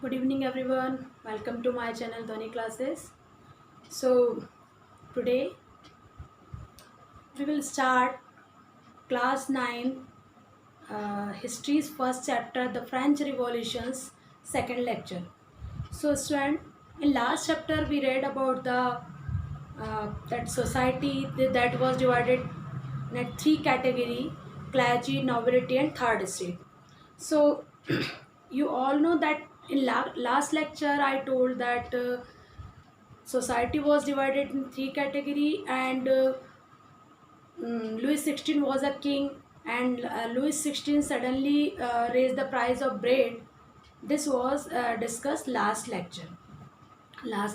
Good evening, everyone. Welcome to my channel, Dhoni Classes. So, today we will start class 9, History's first chapter, The French Revolution's second lecture. So, student, in last chapter we read about the that society that was divided in three category: clergy, nobility, and third estate. So, you all know that in last lecture I told that society was divided in three category, and Louis XVI was a king, and Louis XVI suddenly raised the price of bread. This was discussed last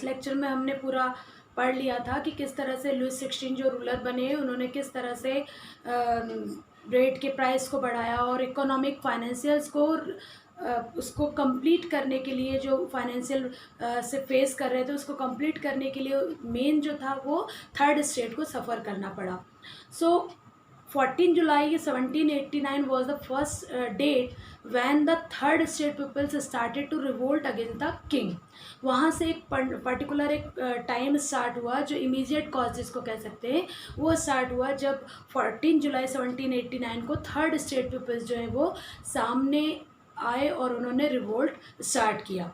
lecture में हमने पूरा पढ़ लिया था कि किस तरह से लुइस 16 जो रूलर बने उन्होंने किस तरह से ब्रेड के प्राइस को बढ़ाया और इकोनॉमिक फाइनेंशियल्स को उसको कंप्लीट करने के लिए जो फाइनेंशियल से फेस कर रहे थे उसको कंप्लीट करने के लिए मेन जो था वो थर्ड स्टेट को सफ़र करना पड़ा. सो 14 जुलाई 1789 was the first date when the third state peoples started to revolt against the king. वहाँ से एक पर्टिकुलर एक टाइम स्टार्ट हुआ जो इमीडिएट कॉज जिसको कह सकते हैं वो स्टार्ट हुआ जब 14 जुलाई 1789 को थर्ड स्टेट पीपल्स जो है वो सामने आए और उन्होंने रिवोल्ट स्टार्ट किया.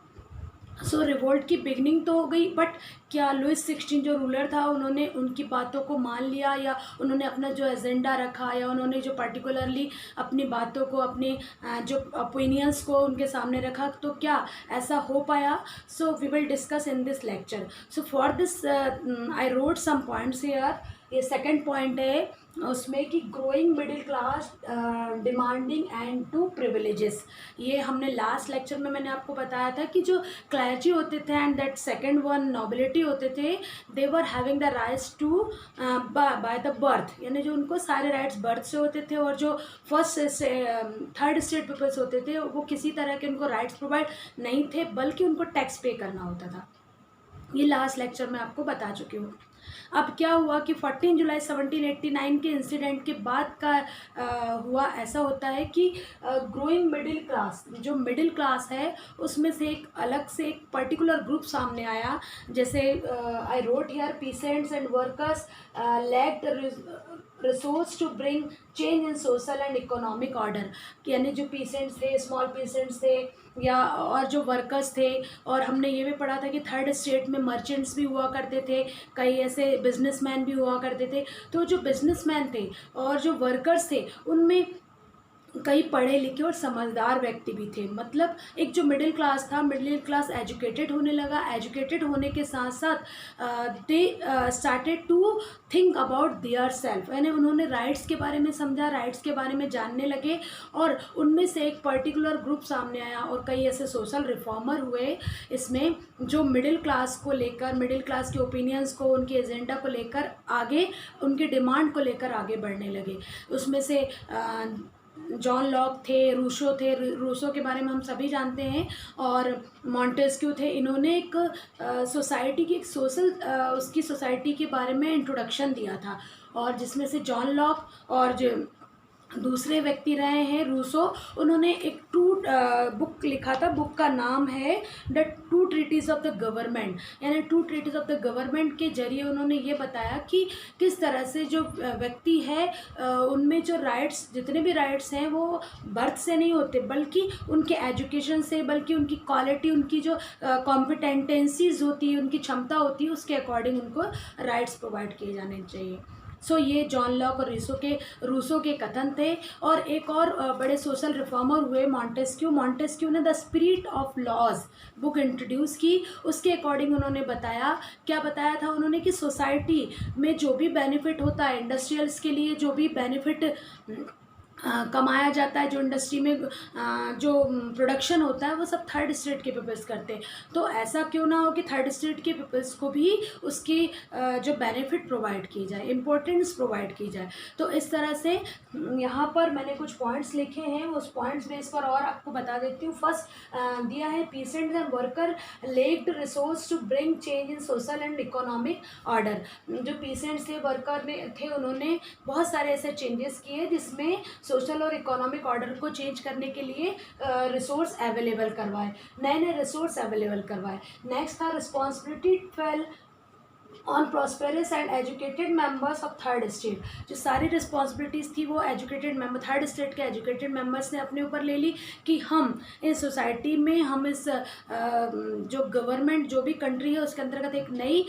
सो रिवोल्ट की बिगनिंग तो हो गई, बट क्या लुइस 16 जो रूलर था उन्होंने उनकी बातों को मान लिया या उन्होंने अपना जो एजेंडा रखा या उन्होंने जो पर्टिकुलरली अपनी बातों को अपने जो ओपिनियंस को उनके सामने रखा, तो क्या ऐसा हो पाया? So we will discuss in this lecture. So for this I wrote some points here. ये सेकंड पॉइंट है उसमें कि growing middle class demanding and to privileges. ये हमने लास्ट लेक्चर में मैंने आपको बताया था कि जो क्लर्जी होते थे and that second one nobility होते थे, they were having the rights to by the birth, यानी जो उनको सारे राइट्स बर्थ से होते थे, और जो फर्स्ट थर्ड स्टेट पीपल्स होते थे वो किसी तरह के उनको राइट्स प्रोवाइड नहीं थे, बल्कि उनको टैक्स पे करना होता था. ये लास्ट लेक्चर में आपको बता चुकी हूँ. अब क्या हुआ कि 14 जुलाई 1789 के इंसिडेंट के बाद का हुआ ऐसा होता है कि ग्रोइंग मिडिल क्लास, जो मिडिल क्लास है उसमें से एक अलग से एक पर्टिकुलर ग्रुप सामने आया. जैसे I wrote here peasants and workers lacked resource to bring change in social and economic order. यानी जो पीसेंट्स थे, स्मॉल पीसेंट्स थे या और जो वर्कर्स थे, और हमने ये भी पढ़ा था कि थर्ड स्टेट में मर्चेंट्स भी हुआ करते थे, कई ऐसे बिजनेसमैन भी हुआ करते थे. तो जो बिजनेसमैन थे और जो वर्कर्स थे उनमें कई पढ़े लिखे और समझदार व्यक्ति भी थे. मतलब एक जो मिडिल क्लास था, मिडिल क्लास एजुकेटेड होने लगा. एजुकेटेड होने के साथ साथ they started to think about their self, यानी उन्होंने राइट्स के बारे में समझा, राइट्स के बारे में जानने लगे, और उनमें से एक पर्टिकुलर ग्रुप सामने आया और कई ऐसे सोशल रिफॉर्मर हुए इसमें जो मिडिल क्लास को लेकर, मिडिल क्लास के ओपिनियंस को, उनके एजेंडा को लेकर आगे, उनके डिमांड को लेकर आगे बढ़ने लगे. उसमें से जॉन लॉक थे, रूसो थे, रूसो के बारे में हम सभी जानते हैं, और मॉन्टेस्क्यू थे. इन्होंने एक सोसाइटी की, एक सोशल उसकी सोसाइटी के बारे में इंट्रोडक्शन दिया था, और जिसमें से जॉन लॉक और जो दूसरे व्यक्ति रहे हैं रूसो, उन्होंने एक बुक लिखा था. बुक का नाम है the two treatise of the government. यानी two treatise of the government के जरिए उन्होंने ये बताया कि किस तरह से जो व्यक्ति है उनमें जो राइट्स, जितने भी राइट्स हैं वो बर्थ से नहीं होते, बल्कि उनके एजुकेशन से, बल्कि उनकी क्वालिटी, उनकी जो कॉम्पिटेंसीज होती है, उनकी क्षमता होती है, उसके अकॉर्डिंग उनको राइट्स प्रोवाइड किए जाने चाहिए. सो ये जॉन लॉक और रूसो के कथन थे. और एक और बड़े सोशल रिफॉर्मर हुए मॉन्टेस्क्यू ने the spirit of laws book introduce की. उसके अकॉर्डिंग उन्होंने बताया, क्या बताया था उन्होंने, कि सोसाइटी में जो भी बेनिफिट होता है, इंडस्ट्रियल्स के लिए जो भी बेनिफिट कमाया जाता है, जो इंडस्ट्री में जो प्रोडक्शन होता है, वो सब थर्ड स्टेट के पीपल्स करते हैं. तो ऐसा क्यों ना हो कि थर्ड स्टेट के पीपल्स को भी उसकी जो बेनिफिट प्रोवाइड की जाए, इम्पोर्टेंस प्रोवाइड की जाए. तो इस तरह से यहाँ पर मैंने कुछ पॉइंट्स लिखे हैं, उस पॉइंट्स बेस पर और आपको बता देती हूँ. फर्स्ट दिया है peasants and worker lacked resource to bring change in social and economic order. जो पीसेंट्स थे, वर्कर थे, उन्होंने बहुत सारे ऐसे चेंजेस किए जिसमें सोशल और इकोनॉमिक ऑर्डर को चेंज करने के लिए रिसोर्स अवेलेबल करवाए, नए नए रिसोर्स अवेलेबल करवाए। नेक्स्ट था responsibility fell on prosperous and educated members of third state. जो सारी रिस्पॉन्सिबिलिटीज़ थी वो एजुकेटेड मेंबर, थर्ड स्टेट के एजुकेटेड मेंबर्स ने अपने ऊपर ले ली कि हम इस सोसाइटी में, हम इस जो गवर्नमेंट, जो भी कंट्री है उसके अंतर्गत एक नई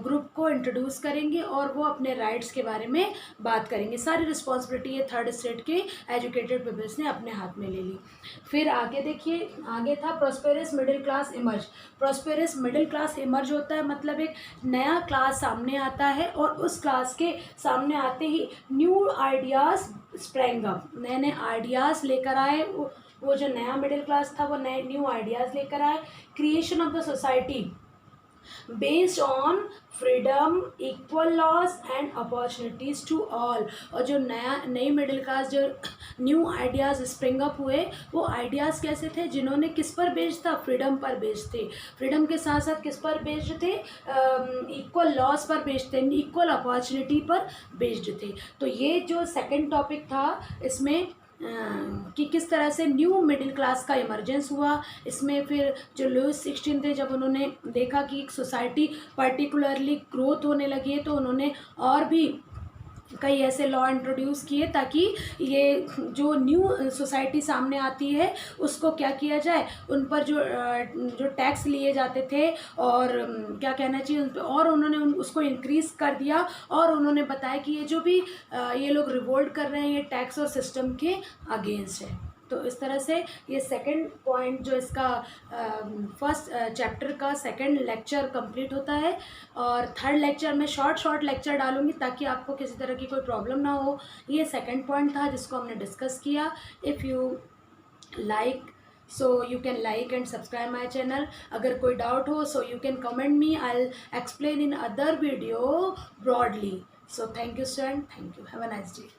ग्रुप को इंट्रोड्यूस करेंगे और वो अपने राइट्स के बारे में बात करेंगे। सारी रिस्पॉन्सिबिलिटी ये थर्ड स्टेट के एजुकेटेड पीपल्स ने अपने हाथ में ले ली। फिर आगे देखिए, आगे था prosperous middle class emerge. Prosperous middle class emerge होता है मतलब एक नया क्लास सामने आता है और उस क्लास के सामने आते ही न्यू आइडियाज़ स्प्रेंग अप, नए नए आइडियाज़ लेकर आए। वो जो नया मिडिल क्लास था वो नए न्यू आइडियाज़ लेकर आए। Creation of the society based on freedom, equal laws and opportunities to all. और जो नई मिडिल क्लास, जो न्यू आइडियाज़ स्प्रिंग अप हुए, वो आइडियाज़ कैसे थे, जिन्होंने किस पर बेस्ड था, फ्रीडम पर बेस्ड थे। फ्रीडम के साथ साथ किस पर बेस्ड थे, इक्वल लॉज पर बेस्ड थे, इक्वल अपॉर्चुनिटी पर बेस्ड थे। तो ये जो सेकंड टॉपिक था इसमें कि किस तरह से न्यू मिडिल क्लास का इमरजेंस हुआ। इसमें फिर जो लुईस 16 थे, जब उन्होंने देखा कि एक सोसाइटी पर्टिकुलरली ग्रोथ होने लगी है तो उन्होंने और भी कई ऐसे लॉ इंट्रोड्यूस किए ताकि ये जो न्यू सोसाइटी सामने आती है उसको क्या किया जाए, उन पर जो टैक्स लिए जाते थे और क्या कहना चाहिए उन पर, और उन्होंने उसको इंक्रीज़ कर दिया। और उन्होंने बताया कि ये जो भी ये लोग रिवोल्ट कर रहे हैं ये टैक्स और सिस्टम के अगेंस्ट है। तो इस तरह से ये सेकंड पॉइंट जो इसका फर्स्ट चैप्टर का सेकंड लेक्चर कंप्लीट होता है। और थर्ड लेक्चर में शॉर्ट लेक्चर डालूंगी ताकि आपको किसी तरह की कोई प्रॉब्लम ना हो। ये सेकंड पॉइंट था जिसको हमने डिस्कस किया। If you like, so you can like and subscribe my channel. अगर कोई डाउट हो so you can comment me, I'll explain in other video broadly. So thank you student, thank you, have a nice day.